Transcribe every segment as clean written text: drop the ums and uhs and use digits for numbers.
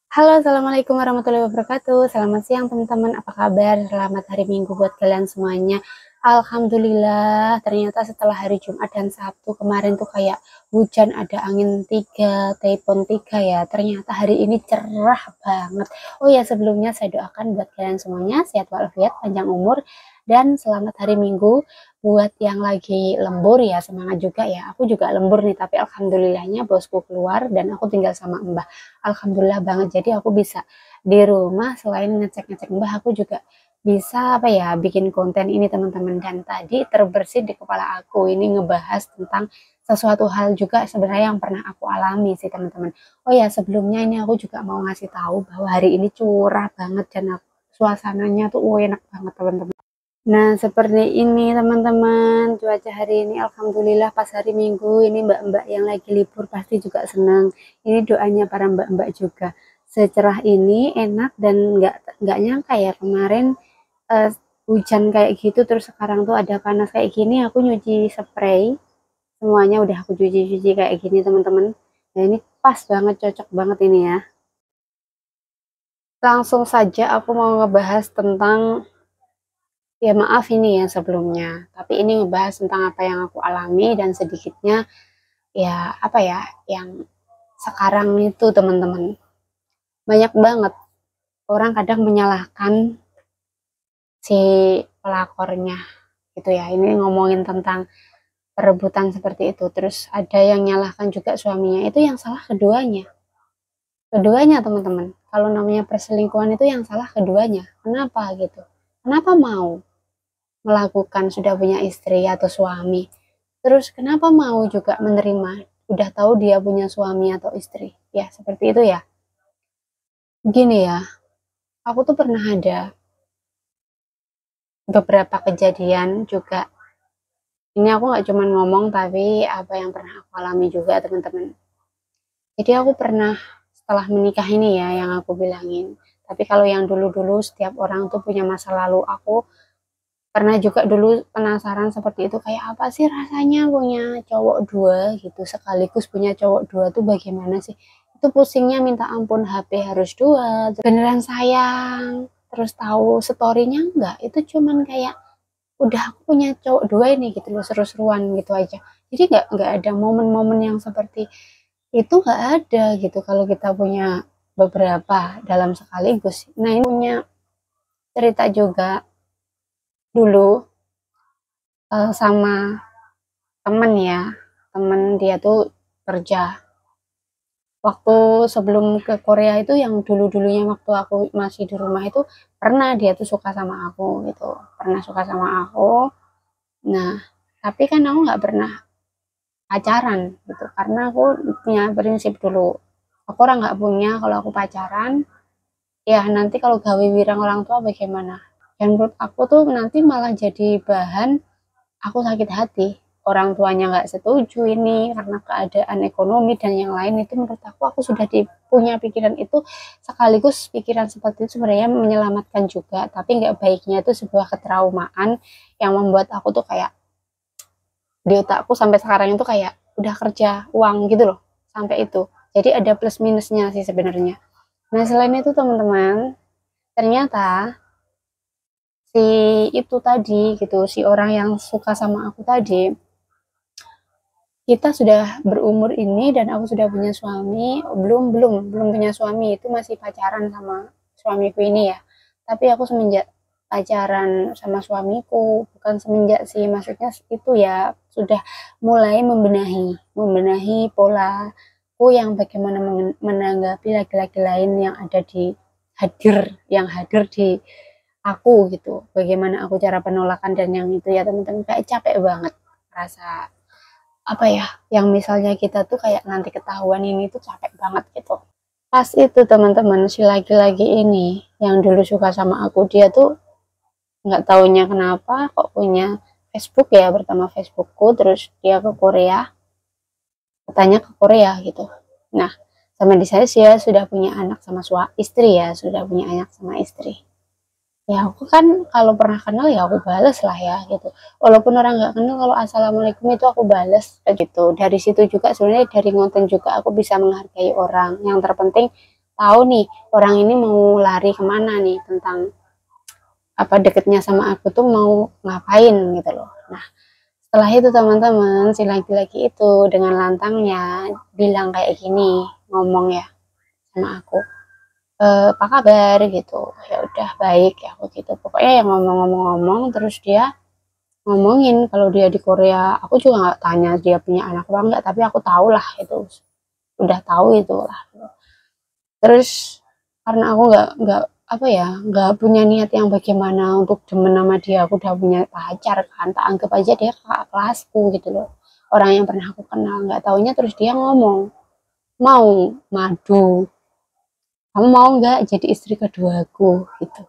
Halo, assalamualaikum warahmatullahi wabarakatuh. Selamat siang teman-teman. Apa kabar? Selamat hari Minggu buat kalian semuanya. Alhamdulillah, ternyata setelah hari Jumat dan Sabtu kemarin tuh kayak hujan, ada angin 3, typhoon 3 ya. Ternyata hari ini cerah banget. Oh ya, sebelumnya saya doakan buat kalian semuanya sehat walafiat, panjang umur, dan selamat hari Minggu. Buat yang lagi lembur ya, semangat juga ya. Aku juga lembur nih, tapi alhamdulillahnya bosku keluar dan aku tinggal sama Mbah. Alhamdulillah banget, jadi aku bisa di rumah selain ngecek-ngecek Mbah, aku juga bisa apa ya, bikin konten ini teman-teman. Dan tadi terbersit di kepala aku ini ngebahas tentang sesuatu hal juga sebenarnya yang pernah aku alami sih teman-teman. Oh ya, sebelumnya ini aku juga mau ngasih tahu bahwa hari ini curah banget dan suasananya tuh enak banget teman-teman. Nah, seperti ini teman-teman, cuaca hari ini alhamdulillah pas hari Minggu ini mbak-mbak yang lagi libur pasti juga senang. Ini doanya para mbak-mbak juga. Secerah ini enak dan nggak nyangka ya kemarin eh, hujan kayak gitu terus sekarang tuh ada panas kayak gini aku nyuci spray semuanya udah aku cuci-cuci kayak gini teman-teman. Nah, ini pas banget cocok banget ini ya. Langsung saja aku mau ngebahas tentang ya maaf ini ya sebelumnya, tapi ini ngebahas tentang apa yang aku alami dan sedikitnya ya apa ya yang sekarang itu teman-teman. Banyak banget orang kadang menyalahkan si pelakornya gitu ya. Ini ngomongin tentang perebutan seperti itu. Terus ada yang nyalahkan juga suaminya. Itu yang salah keduanya. Keduanya teman-teman. Kalau namanya perselingkuhan itu yang salah keduanya. Kenapa gitu? Kenapa mau melakukan sudah punya istri atau suami? Terus kenapa mau juga menerima udah tahu dia punya suami atau istri? Ya, seperti itu ya. Gini ya, aku tuh pernah ada beberapa kejadian juga. Ini aku nggak cuma ngomong tapi apa yang pernah aku alami juga teman-teman. Jadi aku pernah setelah menikah ini ya yang aku bilangin. Tapi kalau yang dulu-dulu setiap orang tuh punya masa lalu. Aku pernah juga dulu penasaran seperti itu, kayak apa sih rasanya punya cowok dua gitu, sekaligus punya cowok dua tuh bagaimana sih. Itu pusingnya minta ampun, HP harus dua, beneran sayang, terus tahu storynya enggak, itu cuman kayak udah aku punya cowok dua ini gitu loh, seru-seruan gitu aja. Jadi nggak ada momen-momen yang seperti itu, nggak ada gitu kalau kita punya beberapa dalam sekaligus. Nah, ini punya cerita juga dulu sama temen ya, temen dia tuh kerja waktu sebelum ke Korea itu, yang dulu-dulunya waktu aku masih di rumah itu pernah dia tuh suka sama aku gitu, pernah suka sama aku. Nah, tapi kan aku nggak pernah pacaran gitu karena aku punya prinsip dulu, aku orang nggak punya kalau aku pacaran ya nanti kalau gawe wirang orang tua bagaimana. Dan menurut aku tuh nanti malah jadi bahan aku sakit hati, orang tuanya nggak setuju ini karena keadaan ekonomi dan yang lain. Itu menurut aku sudah punya pikiran itu, sekaligus pikiran seperti itu sebenarnya menyelamatkan juga, tapi nggak baiknya itu sebuah ketraumaan yang membuat aku tuh kayak di otakku sampai sekarang itu kayak udah kerja uang gitu loh sampai itu. Jadi ada plus minusnya sih sebenarnya. Nah, selain itu teman-teman, ternyata si itu tadi gitu, si orang yang suka sama aku tadi, kita sudah berumur ini dan aku sudah punya suami, belum punya suami, itu masih pacaran sama suamiku ini ya. Tapi aku semenjak pacaran sama suamiku, bukan semenjak sih, maksudnya itu ya sudah mulai membenahi polaku yang bagaimana menanggapi laki-laki lain yang ada di hadir di aku gitu. Bagaimana aku cara penolakan dan yang itu ya teman-teman, kayak capek banget rasa apa ya, yang misalnya kita tuh kayak nanti ketahuan ini tuh capek banget gitu. Pas itu teman-teman, si laki-laki ini yang dulu suka sama aku, dia tuh nggak taunya kenapa kok punya Facebook ya, pertama Facebookku, terus dia ke Korea, katanya ke Korea gitu. Nah, sama di saya sih ya sudah punya anak sama istri ya, sudah punya anak sama istri. Ya aku kan kalau pernah kenal ya aku bales lah ya gitu. Walaupun orang nggak kenal, kalau assalamualaikum itu aku bales gitu. Dari situ juga sebenarnya, dari konten juga aku bisa menghargai orang. Yang terpenting tahu nih orang ini mau lari kemana nih, tentang apa deketnya sama aku tuh mau ngapain gitu loh. Nah setelah itu teman-teman, si laki-laki itu dengan lantangnya bilang kayak gini, ngomong ya sama aku, apa kabar gitu. Ya udah baik ya aku gitu, pokoknya yang ngomong-ngomong terus dia ngomongin kalau dia di Korea. Aku juga nggak tanya dia punya anak apa enggak, tapi aku tahu lah itu, udah tahu itu lah. Terus karena aku nggak apa ya, nggak punya niat yang bagaimana untuk demen sama dia, aku udah punya pacar kan, tak anggap aja dia kakak kelasku gitu loh, orang yang pernah aku kenal. Nggak taunya terus dia ngomong, mau madu, kamu mau nggak jadi istri keduaku gitu.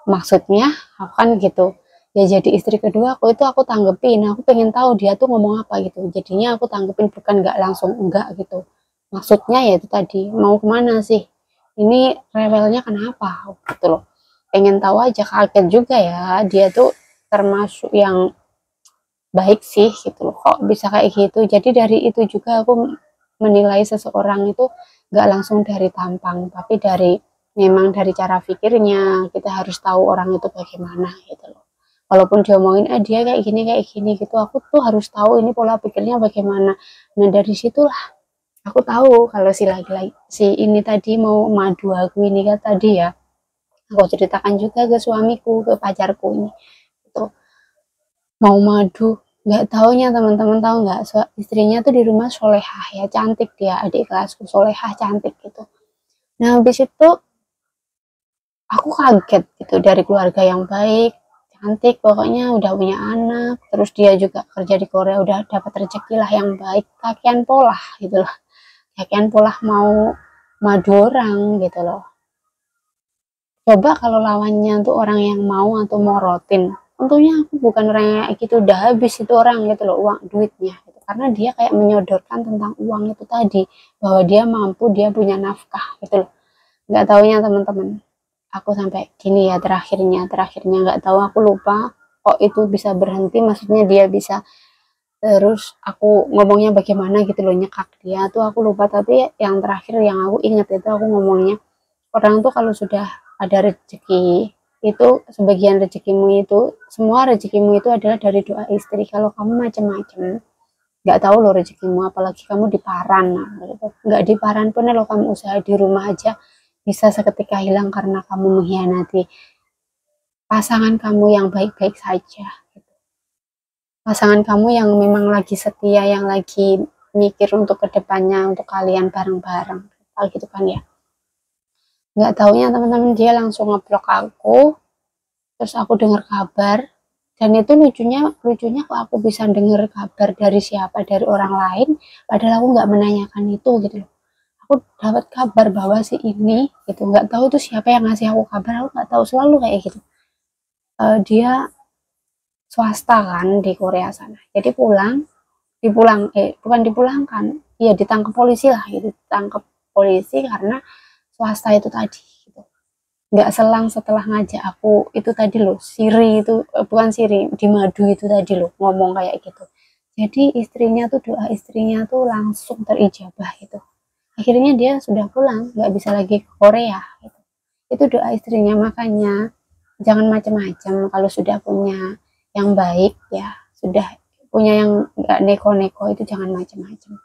Maksudnya aku kan gitu ya, jadi istri kedua aku itu aku tanggepin, aku pengen tahu dia tuh ngomong apa gitu, jadinya aku tanggepin, bukan nggak langsung enggak gitu. Maksudnya ya itu tadi, mau kemana sih, ini rewelnya kenapa gitu loh, pengen tahu aja. Kaget juga ya, dia tuh termasuk yang baik sih gitu loh, kok bisa kayak gitu. Jadi dari itu juga aku menilai seseorang itu nggak langsung dari tampang, tapi dari memang dari cara pikirnya. Kita harus tahu orang itu bagaimana gitu loh. Walaupun dia omongin dia kayak gini gitu, aku tuh harus tahu ini pola pikirnya bagaimana. Nah dari situlah aku tahu kalau si laki-laki si ini tadi mau madu aku ini kan tadi ya, aku ceritakan juga ke suamiku, ke pacarku ini itu mau madu. Nggak taunya teman-teman, tahu nggak, istrinya tuh di rumah solehah ya, cantik, dia adik kelasku, solehah cantik gitu. Nah habis itu aku kaget gitu, dari keluarga yang baik, cantik, pokoknya udah punya anak, terus dia juga kerja di Korea, udah dapat rezeki lah yang baik, kakian pola gitu loh, kakian pola mau madu orang gitu loh. Coba kalau lawannya tuh orang yang mau atau morotin, tentunya aku bukan orang yang kayak gitu, udah habis itu orang gitu loh, uang duitnya gitu. Karena dia kayak menyodorkan tentang uang itu tadi, bahwa dia mampu, dia punya nafkah gitu loh. Nggak taunya teman-teman, aku sampai gini ya, terakhirnya nggak tahu, aku lupa kok itu bisa berhenti, maksudnya dia bisa terus aku ngomongnya bagaimana gitu loh, nyekak dia tuh aku lupa. Tapi yang terakhir yang aku ingat itu aku ngomongnya, orang tuh kalau sudah ada rezeki itu, sebagian rezekimu itu, semua rezekimu itu adalah dari doa istri. Kalau kamu macam-macam, nggak tahu loh rezekimu, apalagi kamu di paran, nah, gitu. Nggak di paran pun lo kamu usaha di rumah aja bisa seketika hilang karena kamu mengkhianati pasangan kamu yang baik-baik saja, pasangan kamu yang memang lagi setia, yang lagi mikir untuk kedepannya, untuk kalian bareng-bareng, hal gitu kan ya. Nggak taunya teman-teman, dia langsung ngeblok aku. Terus aku dengar kabar, dan itu lucunya kok aku bisa dengar kabar dari siapa, dari orang lain, padahal aku nggak menanyakan itu gitu loh. Aku dapat kabar bahwa si ini gitu, nggak tahu itu siapa yang ngasih aku kabar, aku nggak tahu, selalu kayak gitu. Dia swasta kan di Korea sana, jadi bukan dipulangkan, ya ditangkap polisi lah gitu, ditangkap polisi karena swasta itu tadi gitu. Nggak selang setelah ngajak aku itu tadi loh, Siri itu, bukan Siri, di madu itu tadi loh, ngomong kayak gitu. Jadi istrinya tuh, doa istrinya tuh langsung terijabah gitu. Akhirnya dia sudah pulang, nggak bisa lagi ke Korea gitu. Itu doa istrinya. Makanya jangan macam-macam, kalau sudah punya yang baik ya, sudah punya yang nggak neko-neko, itu jangan macam-macam,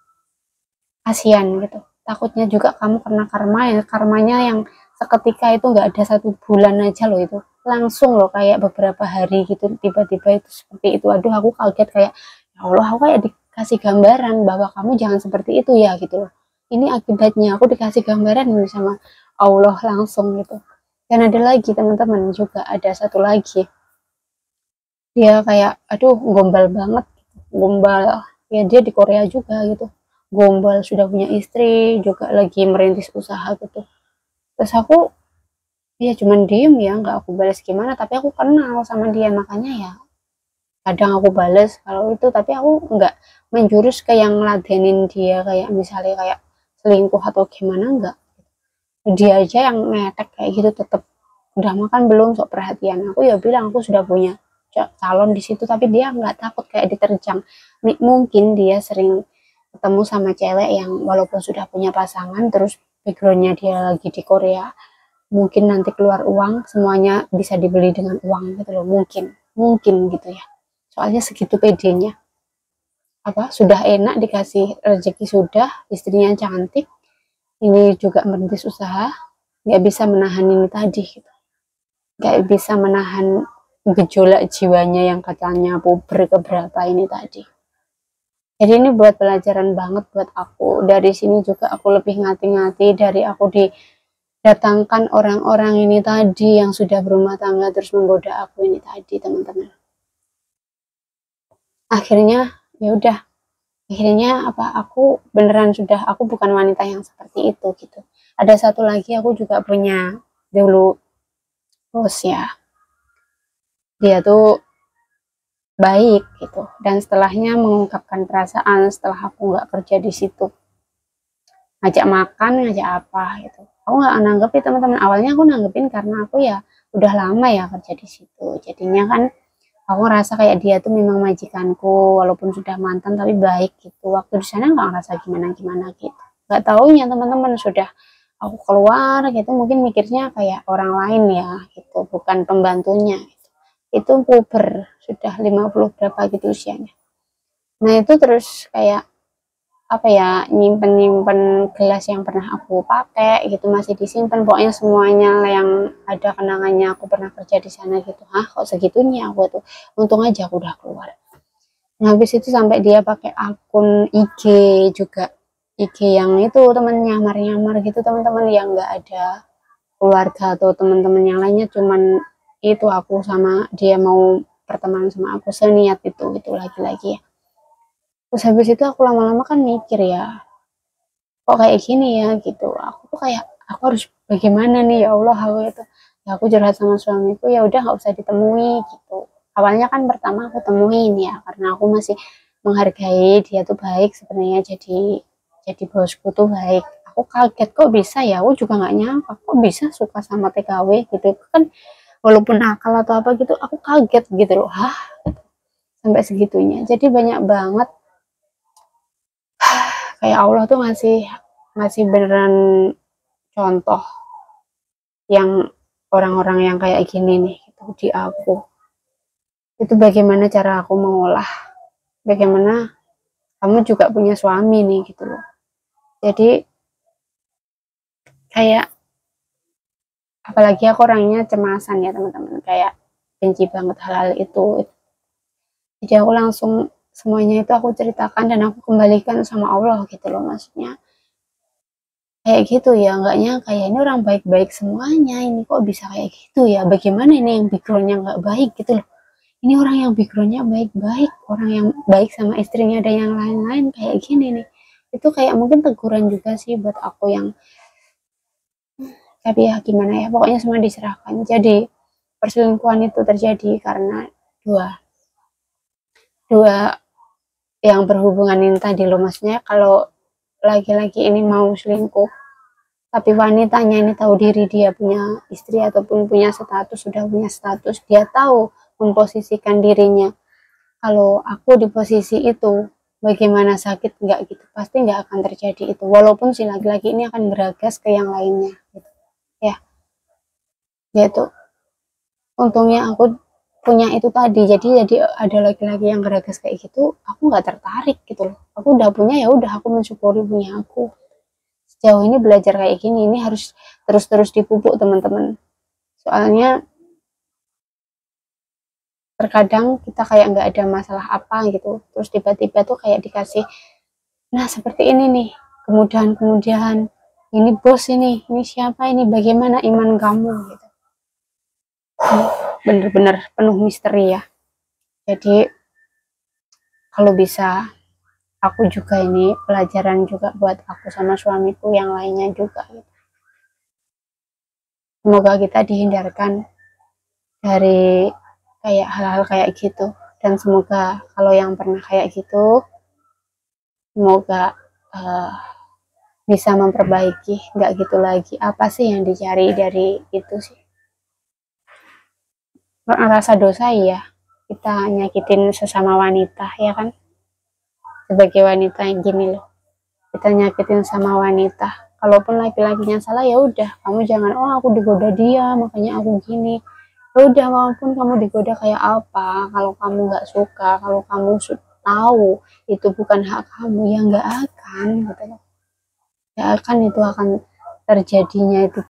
kasihan gitu. Takutnya juga kamu kena karma ya, karmanya yang seketika itu, nggak ada 1 bulan aja loh, itu langsung loh, kayak beberapa hari gitu tiba-tiba itu seperti itu. Aduh aku kaget, kayak ya Allah, aku kayak dikasih gambaran bahwa kamu jangan seperti itu ya gitu loh. Ini akibatnya, aku dikasih gambaran ini sama Allah langsung gitu. Dan ada lagi teman-teman, juga ada satu lagi, dia kayak aduh gombal banget, gombal ya, dia di Korea juga gitu, gombal, sudah punya istri juga, lagi merintis usaha gitu. Terus aku ya cuman diem ya, nggak aku balas gimana, tapi aku kenal sama dia, makanya ya kadang aku balas kalau itu, tapi aku nggak menjurus ke yang ladenin dia, kayak misalnya kayak selingkuh atau gimana, enggak. Dia aja yang ngetek kayak gitu, tetap udah makan belum, sok perhatian. Aku ya bilang aku sudah punya calon di situ, tapi dia nggak takut kayak diterjang. Mungkin dia sering ketemu sama cewek yang walaupun sudah punya pasangan, terus backgroundnya dia lagi di Korea, mungkin nanti keluar uang semuanya bisa dibeli dengan uang gitu loh, mungkin gitu ya, soalnya segitu pedenya, apa sudah enak dikasih rezeki, sudah istrinya cantik, ini juga merintis usaha, nggak bisa menahan ini tadi gitu, nggak bisa menahan gejolak jiwanya yang katanya puber keberapa ini tadi. Jadi ini buat pelajaran banget buat aku. Dari sini juga aku lebih ngati-ngati, dari aku didatangkan orang-orang ini tadi yang sudah berumah tangga terus menggoda aku ini tadi, teman-teman. Akhirnya ya udah, akhirnya apa, aku beneran sudah, aku bukan wanita yang seperti itu gitu. Ada satu lagi, aku juga punya dulu bos ya. Dia tuh baik gitu, dan setelahnya mengungkapkan perasaan setelah aku nggak kerja di situ, ngajak makan, ngajak apa gitu. Aku nggak nanggepin, teman-teman. Awalnya aku nanggepin karena aku ya udah lama ya kerja di situ, jadinya kan aku ngerasa kayak dia tuh memang majikanku walaupun sudah mantan, tapi baik gitu. Waktu di sana nggak ngerasa gimana gimana gitu, nggak taunya teman-teman sudah aku keluar gitu mungkin mikirnya kayak orang lain ya gitu, bukan pembantunya gitu. Itu puber sudah 50 berapa gitu usianya. Nah itu terus kayak apa ya, nyimpen gelas yang pernah aku pakai gitu masih disimpan, pokoknya semuanya yang ada kenangannya aku pernah kerja di sana gitu. Hah, kok segitunya aku tuh, untung aja aku udah keluar. Nah habis itu sampai dia pakai akun IG juga, IG yang itu temen nyamar-nyamar gitu, teman-teman, yang nggak ada keluarga atau teman-teman yang lainnya, cuman itu aku sama dia mau pertemanan sama aku, seniat itu gitu lagi-lagi ya. Terus habis itu aku lama-lama kan mikir ya, kok kayak gini ya gitu, aku tuh kayak aku harus bagaimana nih ya Allah, aku itu ya aku curhat sama suamiku, ya udah nggak usah ditemui gitu. Awalnya kan pertama aku temuin ya karena aku masih menghargai dia tuh baik sebenarnya, jadi bosku tuh baik. Aku kaget kok bisa ya, aku juga nggak nyangka kok bisa suka sama TKW gitu kan, walaupun nakal atau apa gitu aku kaget gitu loh. Hah, sampai segitunya. Jadi banyak banget kayak Allah tuh ngasih ngasih beneran contoh yang orang-orang yang kayak gini nih gitu di aku. Itu bagaimana cara aku mengolah, bagaimana kamu juga punya suami nih gitu loh. Jadi kayak apalagi aku orangnya cemasan ya teman-teman, kayak benci banget hal-hal itu. Jadi aku langsung semuanya itu aku ceritakan dan aku kembalikan sama Allah gitu loh, maksudnya kayak gitu ya, nggak nyangka ya ini orang baik-baik semuanya, ini kok bisa kayak gitu ya, bagaimana ini yang backgroundnya nggak baik gitu loh, ini orang yang backgroundnya baik-baik, orang yang baik sama istrinya dan yang lain-lain kayak gini nih. Itu kayak mungkin teguran juga sih buat aku yang, tapi ya gimana ya, pokoknya semua diserahkan. Jadi perselingkuhan itu terjadi karena dua dua yang berhubungan ini tadi loh, maksudnya kalau laki-laki ini mau selingkuh tapi wanitanya ini tahu diri dia punya istri ataupun punya status, sudah punya status, dia tahu memposisikan dirinya, kalau aku di posisi itu bagaimana sakit nggak gitu, pasti nggak akan terjadi itu, walaupun si laki-laki ini akan beragas ke yang lainnya gitu ya. Yaitu untungnya aku punya itu tadi, jadi ada laki-laki yang beragas kayak gitu aku nggak tertarik gitu loh, aku udah punya, ya udah aku mensyukuri punya aku. Sejauh ini belajar kayak gini, ini harus terus-terus dipupuk teman-teman, soalnya terkadang kita kayak nggak ada masalah apa gitu terus tiba-tiba tuh kayak dikasih nah seperti ini nih, kemudahan-kemudahan, ini bos, ini siapa, ini bagaimana iman kamu gitu. Bener-bener penuh misteri ya. Jadi kalau bisa aku juga ini pelajaran juga buat aku sama suamiku yang lainnya juga gitu. Semoga kita dihindarkan dari kayak hal-hal kayak gitu, dan semoga kalau yang pernah kayak gitu, semoga uh, bisa memperbaiki, nggak gitu lagi. Apa sih yang dicari dari itu sih, rasa dosa ya, kita nyakitin sesama wanita ya kan, sebagai wanita yang gini loh, kita nyakitin sama wanita, kalaupun laki-lakinya salah ya udah, kamu jangan oh aku digoda dia makanya aku gini. Ya udah, walaupun kamu digoda kayak apa, kalau kamu nggak suka, kalau kamu tahu itu bukan hak kamu, ya nggak akan gitu loh. Nggak akan itu akan terjadinya itu